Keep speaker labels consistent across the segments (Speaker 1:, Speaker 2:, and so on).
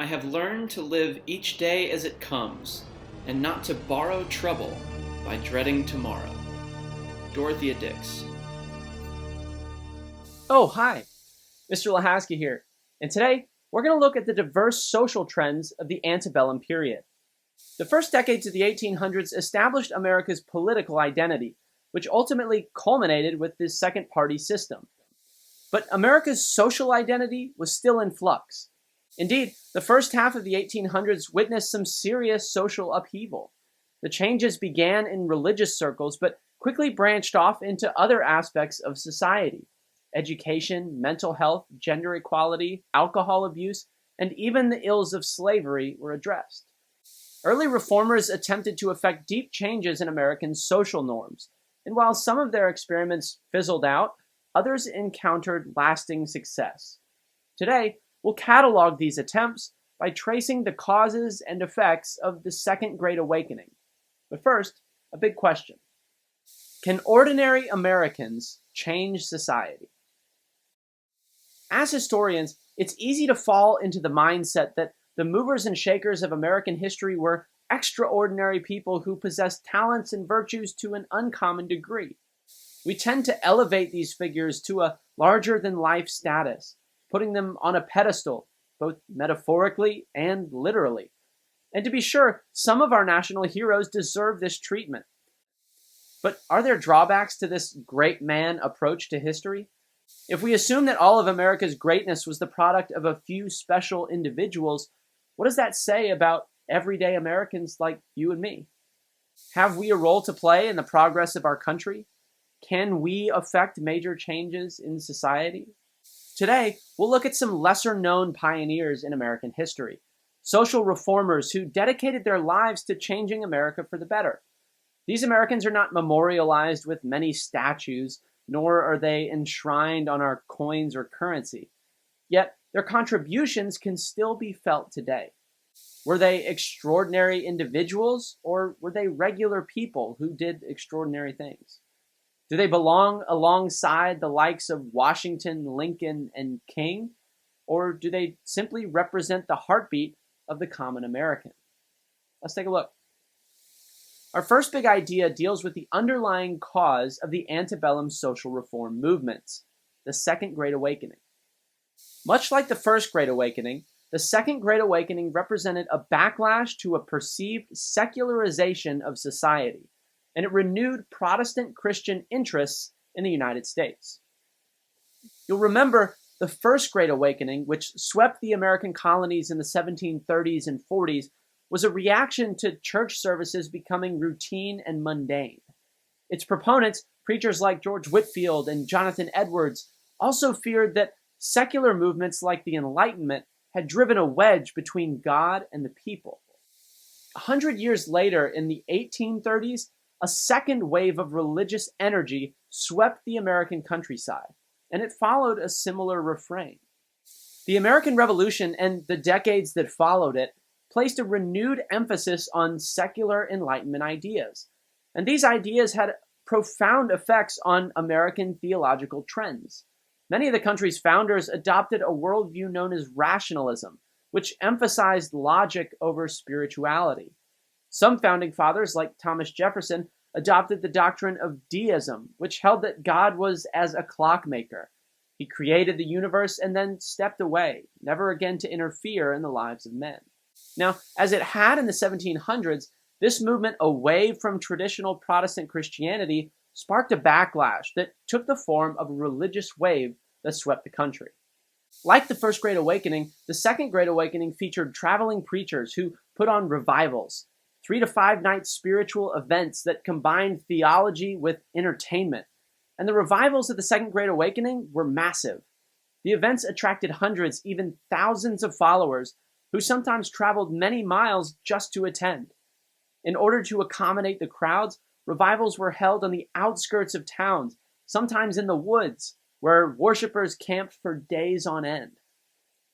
Speaker 1: I have learned to live each day as it comes, and not to borrow trouble by dreading tomorrow. Dorothea Dix.
Speaker 2: Oh, hi, Mr. Lahasky here, and today we're going to look at the diverse social trends of the antebellum period. The first decades of the 1800s established America's political identity, which ultimately culminated with the second party system. But America's social identity was still in flux. Indeed, the first half of the 1800s witnessed some serious social upheaval. The changes began in religious circles, but quickly branched off into other aspects of society. Education, mental health, gender equality, alcohol abuse, and even the ills of slavery were addressed. Early reformers attempted to effect deep changes in American social norms, and while some of their experiments fizzled out, others encountered lasting success. Today, we'll catalog these attempts by tracing the causes and effects of the Second Great Awakening. But first, a big question. Can ordinary Americans change society? As historians, it's easy to fall into the mindset that the movers and shakers of American history were extraordinary people who possessed talents and virtues to an uncommon degree. We tend to elevate these figures to a larger-than-life status, putting them on a pedestal, both metaphorically and literally. And to be sure, some of our national heroes deserve this treatment. But are there drawbacks to this great man approach to history? If we assume that all of America's greatness was the product of a few special individuals, what does that say about everyday Americans like you and me? Have we a role to play in the progress of our country? Can we affect major changes in society? Today, we'll look at some lesser-known pioneers in American history, social reformers who dedicated their lives to changing America for the better. These Americans are not memorialized with many statues, nor are they enshrined on our coins or currency. Yet, their contributions can still be felt today. Were they extraordinary individuals, or were they regular people who did extraordinary things? Do they belong alongside the likes of Washington, Lincoln, and King? Or do they simply represent the heartbeat of the common American? Let's take a look. Our first big idea deals with the underlying cause of the antebellum social reform movements, the Second Great Awakening. Much like the First Great Awakening, the Second Great Awakening represented a backlash to a perceived secularization of society, and it renewed Protestant Christian interests in the United States. You'll remember the First Great Awakening, which swept the American colonies in the 1730s and 40s, was a reaction to church services becoming routine and mundane. Its proponents, preachers like George Whitefield and Jonathan Edwards, also feared that secular movements like the Enlightenment had driven a wedge between God and the people. 100 years later, in the 1830s, a second wave of religious energy swept the American countryside, and it followed a similar refrain. The American Revolution and the decades that followed it placed a renewed emphasis on secular Enlightenment ideas, and these ideas had profound effects on American theological trends. Many of the country's founders adopted a worldview known as rationalism, which emphasized logic over spirituality. Some founding fathers, like Thomas Jefferson, adopted the doctrine of deism, which held that God was as a clockmaker. He created the universe and then stepped away, never again to interfere in the lives of men. Now, as it had in the 1700s, this movement away from traditional Protestant Christianity sparked a backlash that took the form of a religious wave that swept the country. Like the First Great Awakening, the Second Great Awakening featured traveling preachers who put on revivals, 3 to 5 night spiritual events that combined theology with entertainment. And the revivals of the Second Great Awakening were massive. The events attracted hundreds, even thousands of followers who sometimes traveled many miles just to attend. In order to accommodate the crowds, revivals were held on the outskirts of towns, sometimes in the woods, where worshipers camped for days on end.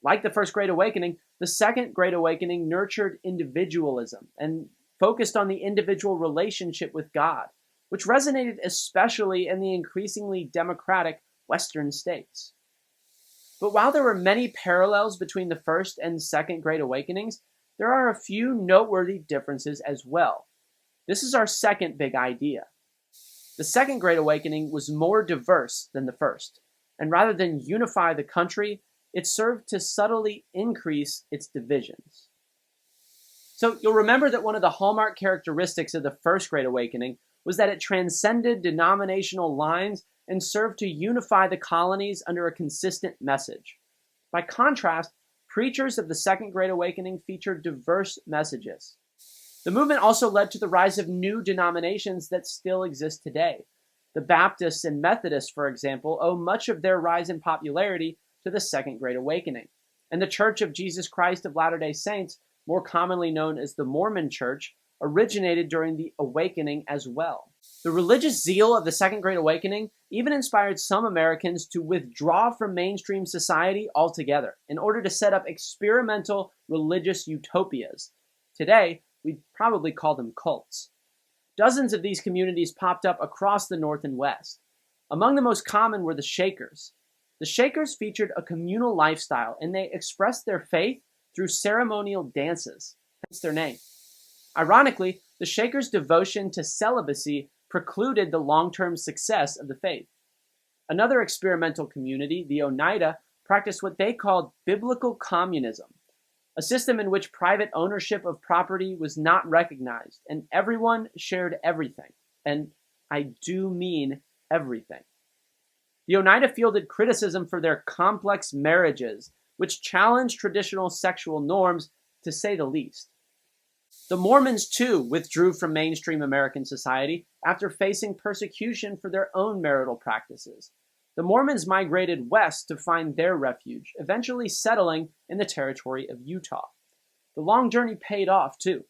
Speaker 2: Like the First Great Awakening, the Second Great Awakening nurtured individualism and focused on the individual relationship with God, which resonated especially in the increasingly democratic Western states. But while there were many parallels between the First and Second Great Awakenings, there are a few noteworthy differences as well. This is our second big idea. The Second Great Awakening was more diverse than the first, and rather than unify the country, it served to subtly increase its divisions. So you'll remember that one of the hallmark characteristics of the First Great Awakening was that it transcended denominational lines and served to unify the colonies under a consistent message. By contrast, preachers of the Second Great Awakening featured diverse messages. The movement also led to the rise of new denominations that still exist today. The Baptists and Methodists, for example, owe much of their rise in popularity to the Second Great Awakening. And the Church of Jesus Christ of Latter-day Saints, more commonly known as the Mormon Church, originated during the Awakening as well. The religious zeal of the Second Great Awakening even inspired some Americans to withdraw from mainstream society altogether in order to set up experimental religious utopias. Today, we'd probably call them cults. Dozens of these communities popped up across the North and West. Among the most common were the Shakers. The Shakers featured a communal lifestyle, and they expressed their faith through ceremonial dances, hence their name. Ironically, the Shakers' devotion to celibacy precluded the long-term success of the faith. Another experimental community, the Oneida, practiced what they called biblical communism, a system in which private ownership of property was not recognized, and everyone shared everything. And I do mean everything. The Oneida fielded criticism for their complex marriages, which challenged traditional sexual norms, to say the least. The Mormons, too, withdrew from mainstream American society after facing persecution for their own marital practices. The Mormons migrated west to find their refuge, eventually settling in the territory of Utah. The long journey paid off, too.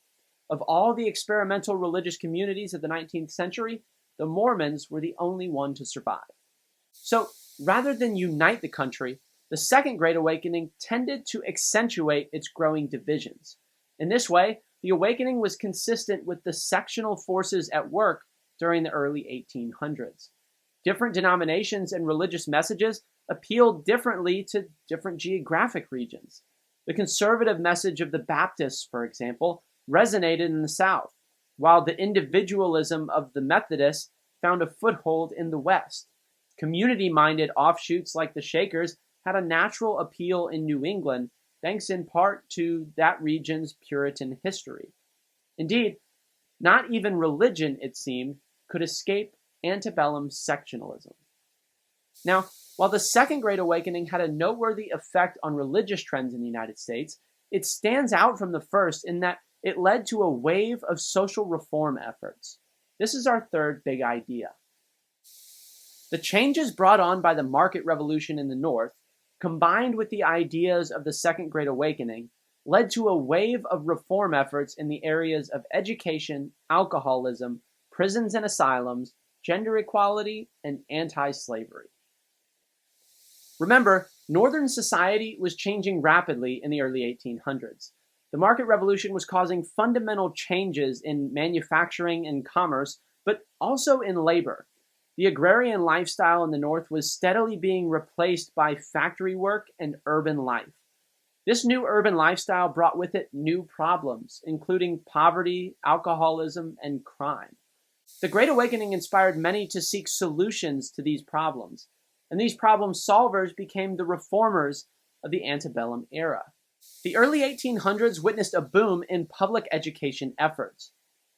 Speaker 2: Of all the experimental religious communities of the 19th century, the Mormons were the only one to survive. So, rather than unite the country, the Second Great Awakening tended to accentuate its growing divisions. In this way, the Awakening was consistent with the sectional forces at work during the early 1800s. Different denominations and religious messages appealed differently to different geographic regions. The conservative message of the Baptists, for example, resonated in the South, while the individualism of the Methodists found a foothold in the West. Community-minded offshoots like the Shakers had a natural appeal in New England, thanks in part to that region's Puritan history. Indeed, not even religion, it seemed, could escape antebellum sectionalism. Now, while the Second Great Awakening had a noteworthy effect on religious trends in the United States, it stands out from the first in that it led to a wave of social reform efforts. This is our third big idea. The changes brought on by the market revolution in the North, combined with the ideas of the Second Great Awakening, led to a wave of reform efforts in the areas of education, alcoholism, prisons and asylums, gender equality, and anti-slavery. Remember, Northern society was changing rapidly in the early 1800s. The market revolution was causing fundamental changes in manufacturing and commerce, but also in labor. The agrarian lifestyle in the North was steadily being replaced by factory work and urban life. This new urban lifestyle brought with it new problems, including poverty, alcoholism, and crime. The Great Awakening inspired many to seek solutions to these problems, and these problem solvers became the reformers of the antebellum era. The early 1800s witnessed a boom in public education efforts.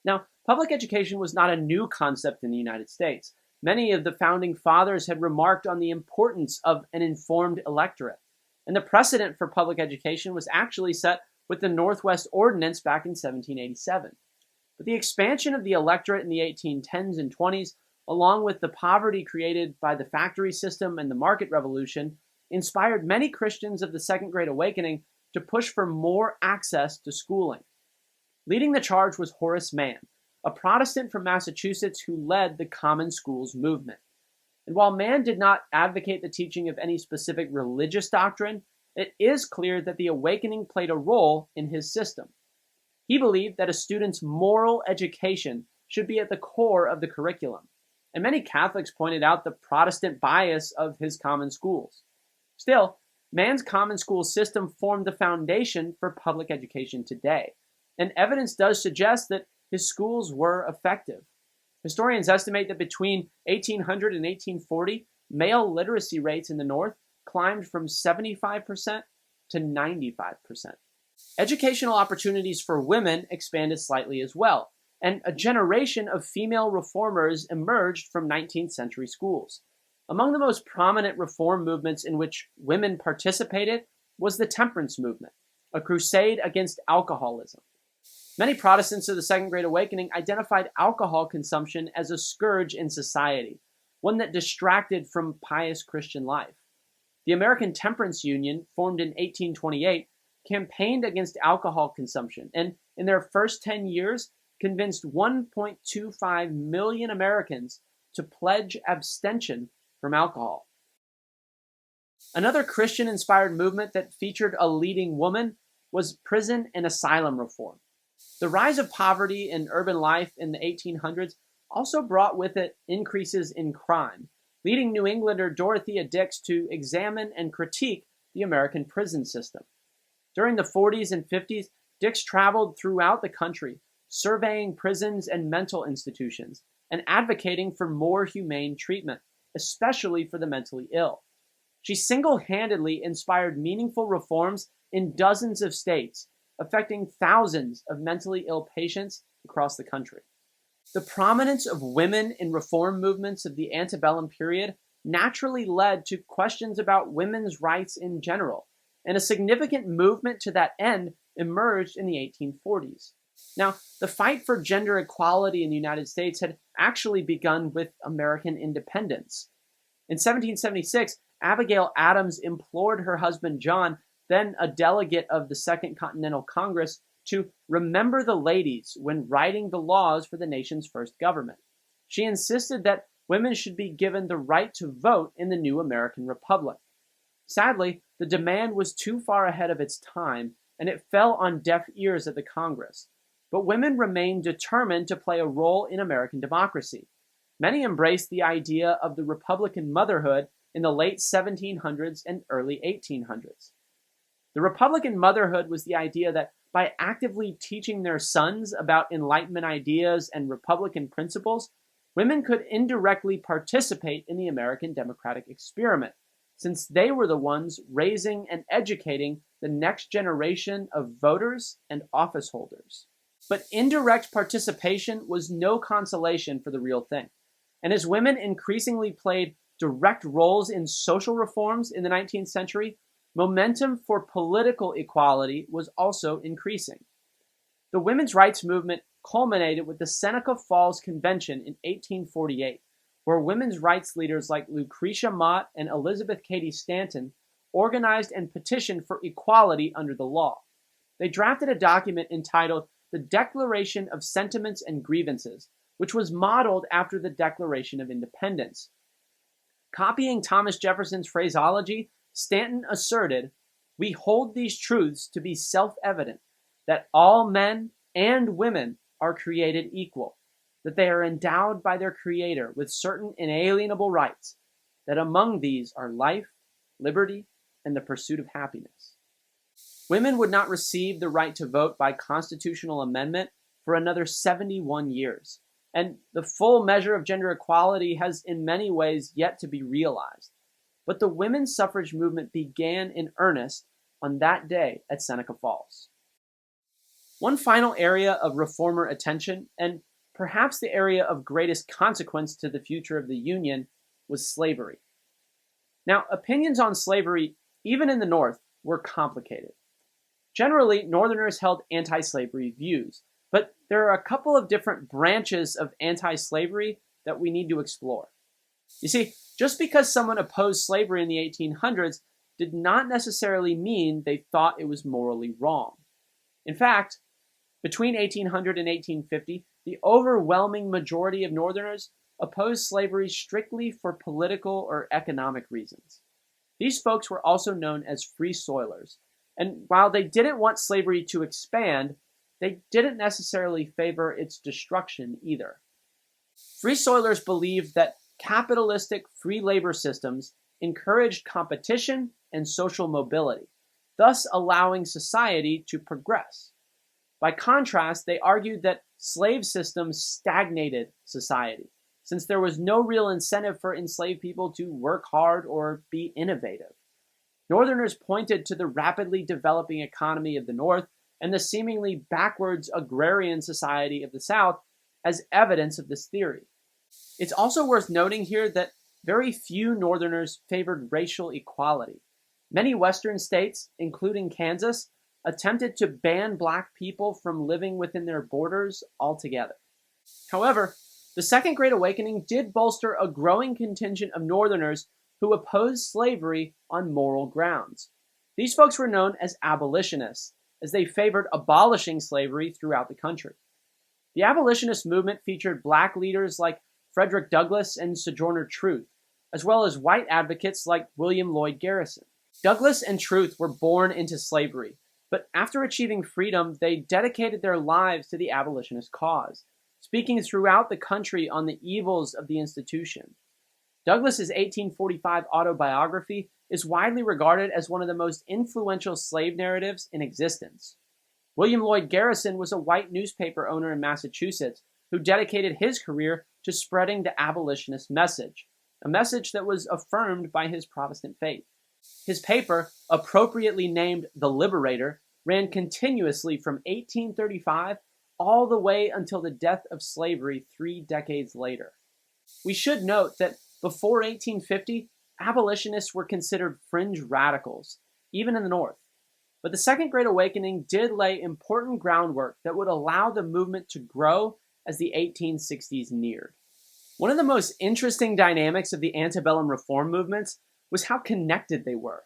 Speaker 2: Now, public education was not a new concept in the United States. Many of the founding fathers had remarked on the importance of an informed electorate, and the precedent for public education was actually set with the Northwest Ordinance back in 1787. But the expansion of the electorate in the 1810s and 20s, along with the poverty created by the factory system and the market revolution, inspired many Christians of the Second Great Awakening to push for more access to schooling. Leading the charge was Horace Mann, a Protestant from Massachusetts who led the Common Schools movement. And while Mann did not advocate the teaching of any specific religious doctrine, it is clear that the Awakening played a role in his system. He believed that a student's moral education should be at the core of the curriculum, and many Catholics pointed out the Protestant bias of his common schools. Still, Man's common school system formed the foundation for public education today, and evidence does suggest that his schools were effective. Historians estimate that between 1800 and 1840, male literacy rates in the North climbed from 75% to 95%. Educational opportunities for women expanded slightly as well, and a generation of female reformers emerged from 19th century schools. Among the most prominent reform movements in which women participated was the temperance movement, a crusade against alcoholism. Many Protestants of the Second Great Awakening identified alcohol consumption as a scourge in society, one that distracted from pious Christian life. The American Temperance Union, formed in 1828, campaigned against alcohol consumption, and in their first 10 years, convinced 1.25 million Americans to pledge abstention from alcohol. Another Christian-inspired movement that featured a leading woman was prison and asylum reform. The rise of poverty in urban life in the 1800s also brought with it increases in crime, leading New Englander Dorothea Dix to examine and critique the American prison system. During the 40s and 50s, Dix traveled throughout the country, surveying prisons and mental institutions, and advocating for more humane treatment, especially for the mentally ill. She single-handedly inspired meaningful reforms in dozens of states, affecting thousands of mentally ill patients across the country. The prominence of women in reform movements of the antebellum period naturally led to questions about women's rights in general, and a significant movement to that end emerged in the 1840s. Now, the fight for gender equality in the United States had actually begun with American independence. In 1776, Abigail Adams implored her husband John, then a delegate of the Second Continental Congress, to remember the ladies when writing the laws for the nation's first government. She insisted that women should be given the right to vote in the new American Republic. Sadly, the demand was too far ahead of its time, and it fell on deaf ears at the Congress. But women remained determined to play a role in American democracy. Many embraced the idea of the Republican motherhood in the late 1700s and early 1800s. The Republican motherhood was the idea that by actively teaching their sons about Enlightenment ideas and Republican principles, women could indirectly participate in the American democratic experiment, since they were the ones raising and educating the next generation of voters and office holders. But indirect participation was no consolation for the real thing. And as women increasingly played direct roles in social reforms in the 19th century, momentum for political equality was also increasing. The women's rights movement culminated with the Seneca Falls Convention in 1848, where women's rights leaders like Lucretia Mott and Elizabeth Cady Stanton organized and petitioned for equality under the law. They drafted a document entitled the Declaration of Sentiments and Grievances, which was modeled after the Declaration of Independence. Copying Thomas Jefferson's phraseology, Stanton asserted, "We hold these truths to be self-evident, that all men and women are created equal, that they are endowed by their Creator with certain inalienable rights, that among these are life, liberty, and the pursuit of happiness." Women would not receive the right to vote by constitutional amendment for another 71 years, and the full measure of gender equality has in many ways yet to be realized. But the women's suffrage movement began in earnest on that day at Seneca Falls. One final area of reformer attention, and perhaps the area of greatest consequence to the future of the Union, was slavery. Now, opinions on slavery, even in the North, were complicated. Generally, Northerners held anti-slavery views, but there are a couple of different branches of anti-slavery that we need to explore. You see, just because someone opposed slavery in the 1800s did not necessarily mean they thought it was morally wrong. In fact, between 1800 and 1850, the overwhelming majority of Northerners opposed slavery strictly for political or economic reasons. These folks were also known as free soilers, and while they didn't want slavery to expand, they didn't necessarily favor its destruction either. Free soilers believed that capitalistic free labor systems encouraged competition and social mobility, thus allowing society to progress. By contrast, they argued that slave systems stagnated society, since there was no real incentive for enslaved people to work hard or be innovative. Northerners pointed to the rapidly developing economy of the North and the seemingly backwards agrarian society of the South as evidence of this theory. It's also worth noting here that very few Northerners favored racial equality. Many Western states, including Kansas, attempted to ban black people from living within their borders altogether. However, the Second Great Awakening did bolster a growing contingent of Northerners who opposed slavery on moral grounds. These folks were known as abolitionists, as they favored abolishing slavery throughout the country. The abolitionist movement featured black leaders like Frederick Douglass and Sojourner Truth, as well as white advocates like William Lloyd Garrison. Douglass and Truth were born into slavery, but after achieving freedom, they dedicated their lives to the abolitionist cause, speaking throughout the country on the evils of the institution. Douglass's 1845 autobiography is widely regarded as one of the most influential slave narratives in existence. William Lloyd Garrison was a white newspaper owner in Massachusetts who dedicated his career to spreading the abolitionist message, a message that was affirmed by his Protestant faith. His paper, appropriately named The Liberator, ran continuously from 1835 all the way until the death of slavery 3 decades later. We should note that before 1850, abolitionists were considered fringe radicals, even in the North. But the Second Great Awakening did lay important groundwork that would allow the movement to grow as the 1860s neared. One of the most interesting dynamics of the antebellum reform movements was how connected they were.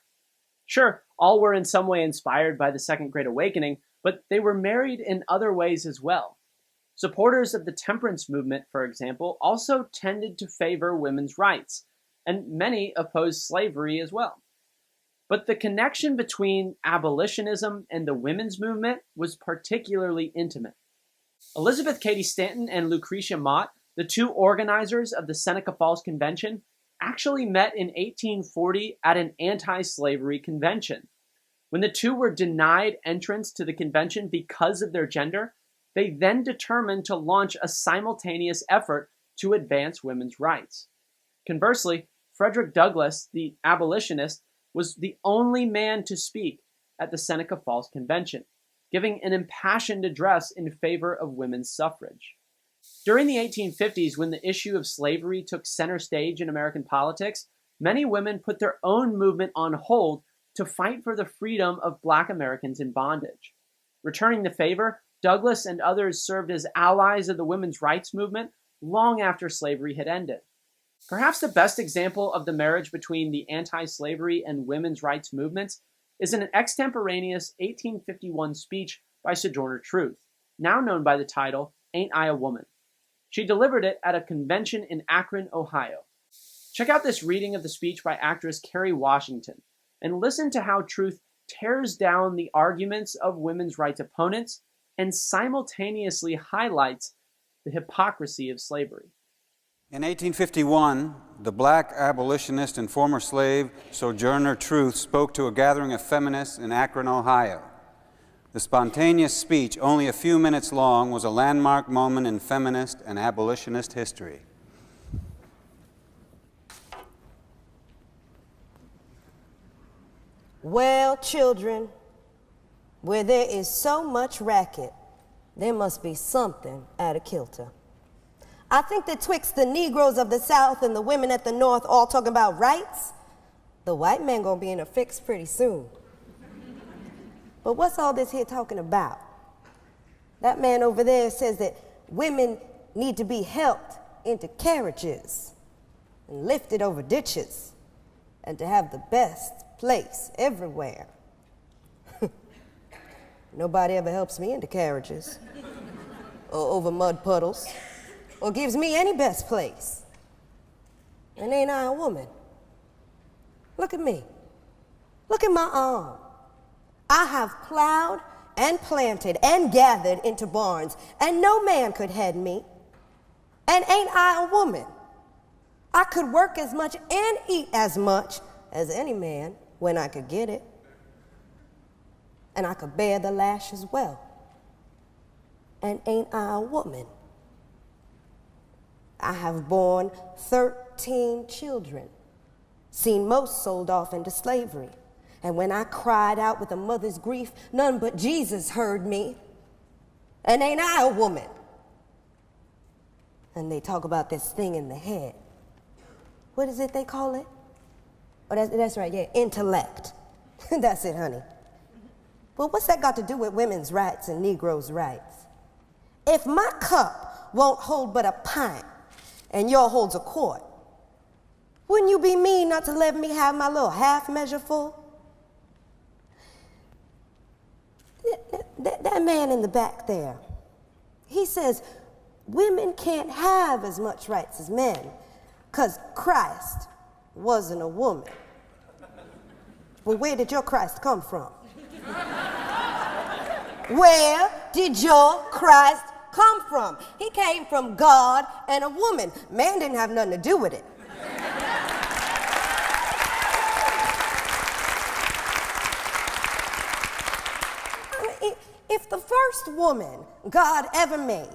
Speaker 2: Sure, all were in some way inspired by the Second Great Awakening, but they were married in other ways as well. Supporters of the temperance movement, for example, also tended to favor women's rights, and many opposed slavery as well. But the connection between abolitionism and the women's movement was particularly intimate. Elizabeth Cady Stanton and Lucretia Mott, the two organizers of the Seneca Falls Convention, actually met in 1840 at an anti-slavery convention. When the two were denied entrance to the convention because of their gender, they then determined to launch a simultaneous effort to advance women's rights. Conversely, Frederick Douglass, the abolitionist, was the only man to speak at the Seneca Falls Convention, giving an impassioned address in favor of women's suffrage. During the 1850s, when the issue of slavery took center stage in American politics, many women put their own movement on hold to fight for the freedom of Black Americans in bondage. Returning the favor, Douglass and others served as allies of the women's rights movement long after slavery had ended. Perhaps the best example of the marriage between the anti-slavery and women's rights movements is in an extemporaneous 1851 speech by Sojourner Truth, now known by the title, Ain't I a Woman? She delivered it at a convention in Akron, Ohio. Check out this reading of the speech by actress Kerry Washington, and listen to how Truth tears down the arguments of women's rights opponents and simultaneously highlights the hypocrisy of slavery.
Speaker 3: In 1851, the black abolitionist and former slave Sojourner Truth spoke to a gathering of feminists in Akron, Ohio. The spontaneous speech, only a few minutes long, was a landmark moment in feminist and abolitionist history.
Speaker 4: Well, children, where there is so much racket, there must be something out of kilter. I think that twixt the Negroes of the South and the women at the North all talking about rights, the white man gonna be in a fix pretty soon. But what's all this here talking about? That man over there says that women need to be helped into carriages and lifted over ditches and to have the best place everywhere. Nobody ever helps me into carriages or over mud puddles or gives me any best place. And ain't I a woman? Look at me. Look at my arm. I have plowed and planted and gathered into barns, and no man could head me. And ain't I a woman? I could work as much and eat as much as any man when I could get it. And I could bear the lash as well. And ain't I a woman? I have borne 13 children, seen most sold off into slavery. And when I cried out with a mother's grief, none but Jesus heard me. And ain't I a woman? And they talk about this thing in the head. What is it they call it? Oh, that's right, yeah, intellect. That's it, honey. Well, what's that got to do with women's rights and Negroes' rights? If my cup won't hold but a pint and yours holds a quart, wouldn't you be mean not to let me have my little half measure full? That man in the back there, he says women can't have as much rights as men because Christ wasn't a woman. Well, where did your Christ come from? Where did your Christ come from? He came from God and a woman. Man didn't have nothing to do with it. If the first woman God ever made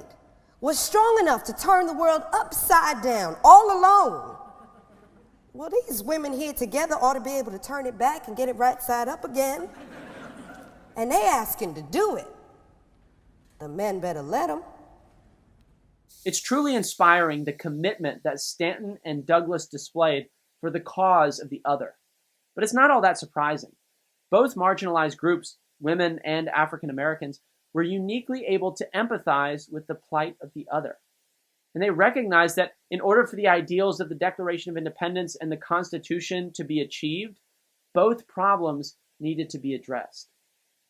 Speaker 4: was strong enough to turn the world upside down all alone, well, these women here together ought to be able to turn it back and get it right side up again. And they asking to do it. The men better let them.
Speaker 2: It's truly inspiring the commitment that Stanton and Douglas displayed for the cause of the other. But it's not all that surprising. Both marginalized groups, women and African Americans, were uniquely able to empathize with the plight of the other. And they recognized that in order for the ideals of the Declaration of Independence and the Constitution to be achieved, both problems needed to be addressed.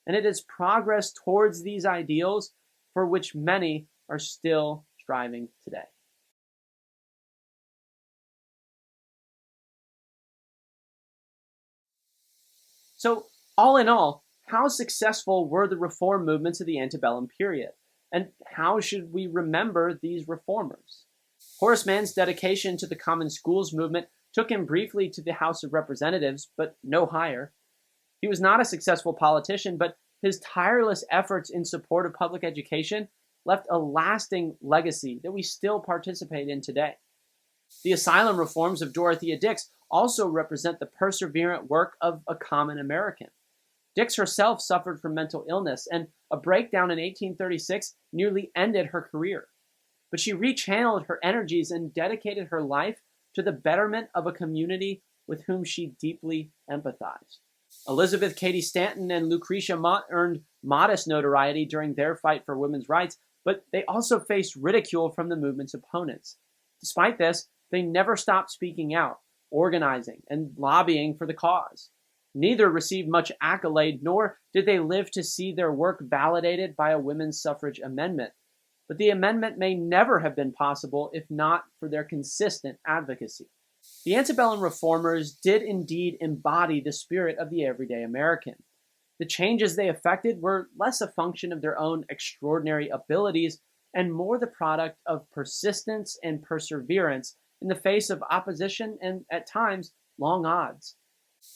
Speaker 2: And it is progress towards these ideals for which many are still striving today. So, all in all, how successful were the reform movements of the antebellum period? And how should we remember these reformers? Horace Mann's dedication to the Common Schools movement took him briefly to the House of Representatives, but no higher. He was not a successful politician, but his tireless efforts in support of public education left a lasting legacy that we still participate in today. The asylum reforms of Dorothea Dix also represent the perseverant work of a common American. Dix herself suffered from mental illness, and a breakdown in 1836 nearly ended her career. But she rechanneled her energies and dedicated her life to the betterment of a community with whom she deeply empathized. Elizabeth Cady Stanton and Lucretia Mott earned modest notoriety during their fight for women's rights, but they also faced ridicule from the movement's opponents. Despite this, they never stopped speaking out, organizing, and lobbying for the cause. Neither received much accolade, nor did they live to see their work validated by a women's suffrage amendment. But the amendment may never have been possible if not for their consistent advocacy. The antebellum reformers did indeed embody the spirit of the everyday American. The changes they effected were less a function of their own extraordinary abilities and more the product of persistence and perseverance in the face of opposition and, at times, long odds.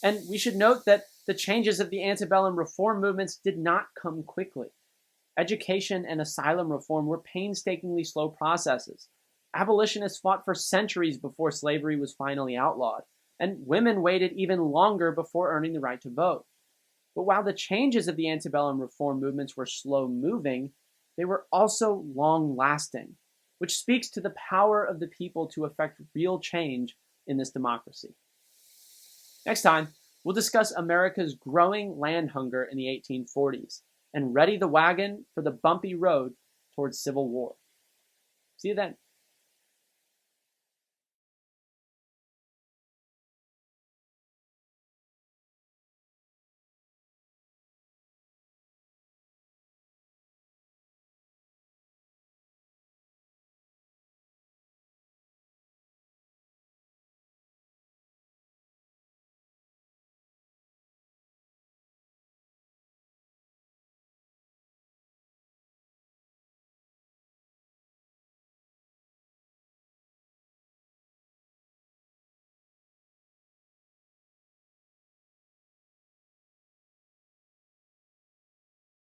Speaker 2: And we should note that the changes of the antebellum reform movements did not come quickly. Education and asylum reform were painstakingly slow processes. Abolitionists fought for centuries before slavery was finally outlawed, and women waited even longer before earning the right to vote. But while the changes of the antebellum reform movements were slow-moving, they were also long-lasting, which speaks to the power of the people to effect real change in this democracy. Next time, we'll discuss America's growing land hunger in the 1840s and ready the wagon for the bumpy road towards civil war. See you then.